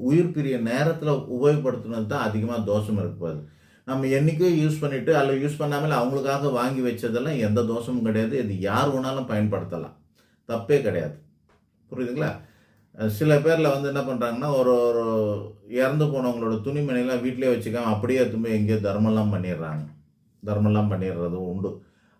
உயிர் பிரிய நேரத்தில் உபயோகப்படுத்தினது தான் அதிகமாக தோஷம் இருப்பாது. நம்ம என்றைக்கும் யூஸ் பண்ணிவிட்டு அதில் யூஸ் பண்ணாமல் அவங்களுக்காக வாங்கி வச்சதெல்லாம் எந்த தோஷமும் கிடையாது. இது யார் வேணாலும் பயன்படுத்தலாம், தப்பே கிடையாது. புரியுதுங்களா? சில பேரில் வந்து என்ன பண்ணுறாங்கன்னா, ஒரு ஒரு இறந்து போனவங்களோட துணிமணிலாம் வீட்டிலே வச்சுக்காம அப்படியே எடுத்துன்னு எங்கேயோ தர்மம்லாம் பண்ணிடுறாங்க. தர்மம்லாம் பண்ணிடுறதும் உண்டு.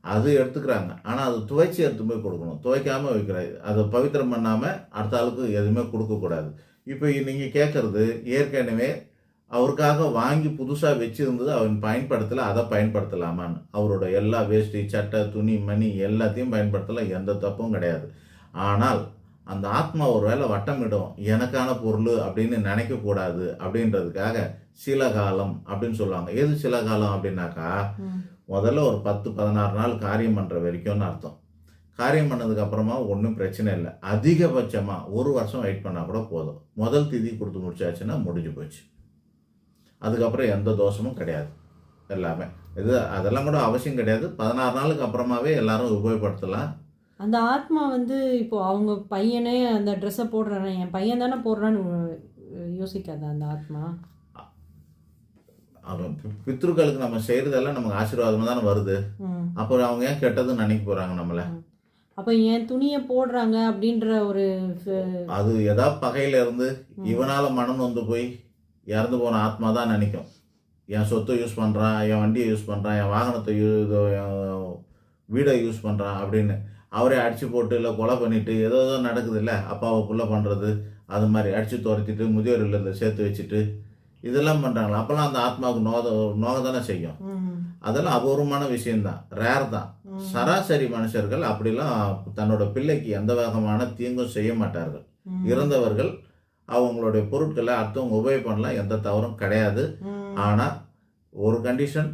அது எடுத்துக்கிறாங்க. ஆனால் அது துவைச்சி எடுத்து போய் கொடுக்கணும். துவைக்காமல் வைக்கிறாங்க. அதை பவித்திரம் பண்ணாமல் அடுத்த ஆளுக்கு எதுவுமே கொடுக்கக்கூடாது. இப்போ நீங்கள் கேட்குறது ஏற்கனவே அவருக்காக வாங்கி புதுசாக வச்சுருந்தது அவன் பயன்படுத்தலை, அதை பயன்படுத்தலாமான்னு. அவரோட எல்லா வேஷ்டி, சட்டை, துணி, மணி எல்லாத்தையும் பயன்படுத்தலாம், எந்த தப்பும் கிடையாது. ஆனால் அந்த ஆத்மா ஒரு வேளை வட்டமிடும், எனக்கான பொருள் அப்படின்னு நினைக்கக்கூடாது அப்படின்றதுக்காக சில காலம் அப்படின்னு சொல்லுவாங்க. எது சில காலம் அப்படின்னாக்கா, முதல்ல ஒரு 10-16 நாள் காரியம் பண்ணுற வரைக்கும்னு அர்த்தம். காரியம் பண்ணதுக்கப்புறமா ஒன்றும் பிரச்சனை இல்லை. அதிகபட்சமாக 1 வருஷம் வெயிட் பண்ணால் கூட போதும். முதல் திதி கொடுத்து முடிச்சாச்சுன்னா முடிஞ்சு போச்சு. அதுக்கப்புறம் எந்த தோஷமும் கிடையாது. எல்லாமே அதெல்லாம் கூட அவசியம் கிடையாது. 16 நாளுக்கு அப்புறமாவே எல்லாரும் உபயோகப்படுத்தலாம். அந்த ஆத்மா வந்து இப்போ அவங்க பையனே அந்த ட்ரெஸ்ஸை போடுறானே, என் பையன் தானே போடுறான்னு யோசிக்காதா அந்த ஆத்மா? அவன் பித்ருக்களுக்கு நம்ம செய்கிறதெல்லாம் நமக்கு ஆசீர்வாதமாக தானே வருது. அப்புறம் அவங்க ஏன் கெட்டதுன்னு நினைக்க போகிறாங்க நம்மளை? அப்போ என் துணியை போடுறாங்க அப்படின்ற ஒரு அது ஏதாவது பகையில் இருந்து இவனால் மனம் வந்து போய் இறந்து போன ஆத்மா தான் நினைக்கும், என் சொத்தை யூஸ் பண்ணுறான், என் வண்டியை யூஸ் பண்ணுறான், என் வாகனத்தை வீடை யூஸ் பண்ணுறான் அப்படின்னு. அவரே அடித்து போட்டு இல்லை கொலை பண்ணிவிட்டு ஏதோ நடக்குது இல்லை, அப்பாவை புள்ள பண்ணுறது, அது மாதிரி அடித்து துரத்திட்டு முதியோர் இல்லத்தில் சேர்த்து வச்சுட்டு இதெல்லாம் பண்ணுறாங்களா? அப்போல்லாம் அந்த ஆத்மாவுக்கு நோக தானே செய்யும். அதெல்லாம் அபூர்வமான விஷயந்தான், ரேர் தான். சராசரி மனுஷர்கள் அப்படிலாம் தன்னோட பிள்ளைக்கு எந்த விதமான தீங்கும் செய்ய மாட்டார்கள். இறந்தவர்கள் அவங்களுடைய பொருட்களை அடுத்தவங்க உபயோகம் பண்ணலாம், எந்த தவறும் கிடையாது. ஆனால் ஒரு கண்டிஷன்,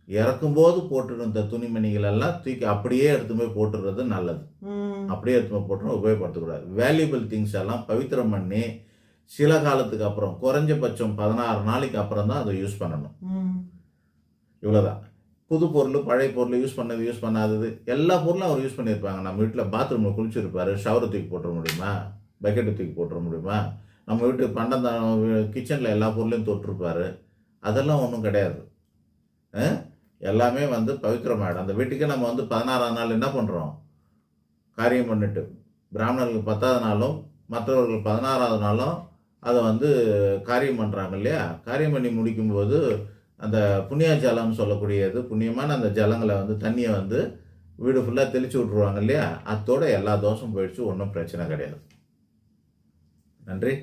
இறக்கும்போது போட்டுருந்த துணிமணிகள் எல்லாம் தூக்கி அப்படியே எடுத்து போய் போட்டுறது நல்லது. அப்படியே எடுத்து போய் போட்டு உபயோகப்படுத்தக்கூடாது. வேல்யூபிள் திங்ஸ் எல்லாம் பவித்திரம் பண்ணி சில காலத்துக்கு அப்புறம், குறைஞ்சபட்சம் 16 நாளைக்கு அப்புறம் தான் அதை யூஸ் பண்ணணும். இவ்வளோதான். புது பொருள், பழைய பொருள், யூஸ் பண்ணாதது எல்லா பொருளும் அவர் யூஸ் பண்ணியிருப்பாங்க. நம்ம வீட்டில் பாத்ரூமில் குளிச்சிருப்பாரு, ஷவரை தூக்கி போட்டுற முடியுமா? பக்கெட்டை தூக்கி போட்டுற முடியுமா? நம்ம வீட்டு கிச்சனில் எல்லா பொருளையும் தொட்டிருப்பாரு. அதெல்லாம் ஒன்றும் கிடையாது. எல்லாமே வந்து பவித்திரமாயிடும். அந்த வீட்டுக்கு நம்ம வந்து 16ஆம் நாள் என்ன பண்ணுறோம்? காரியம் பண்ணிட்டு, பிராமணர்களுக்கு 10ஆவது நாளும் மற்றவர்கள் 16ஆவது நாளும் அதை வந்து காரியம் பண்ணுறாங்க இல்லையா? காரியம் பண்ணி முடிக்கும்போது அந்த புண்ணிய ஜலம்னு சொல்லக்கூடியது, புண்ணியமான அந்த ஜலங்களை வந்து தண்ணியை வந்து வீடு ஃபுல்லாக தெளித்து விட்ருவாங்க இல்லையா? அதோட எல்லா தோஷம் போயிடுச்சு, ஒன்றும் பிரச்சனை கிடையாது. நன்றி.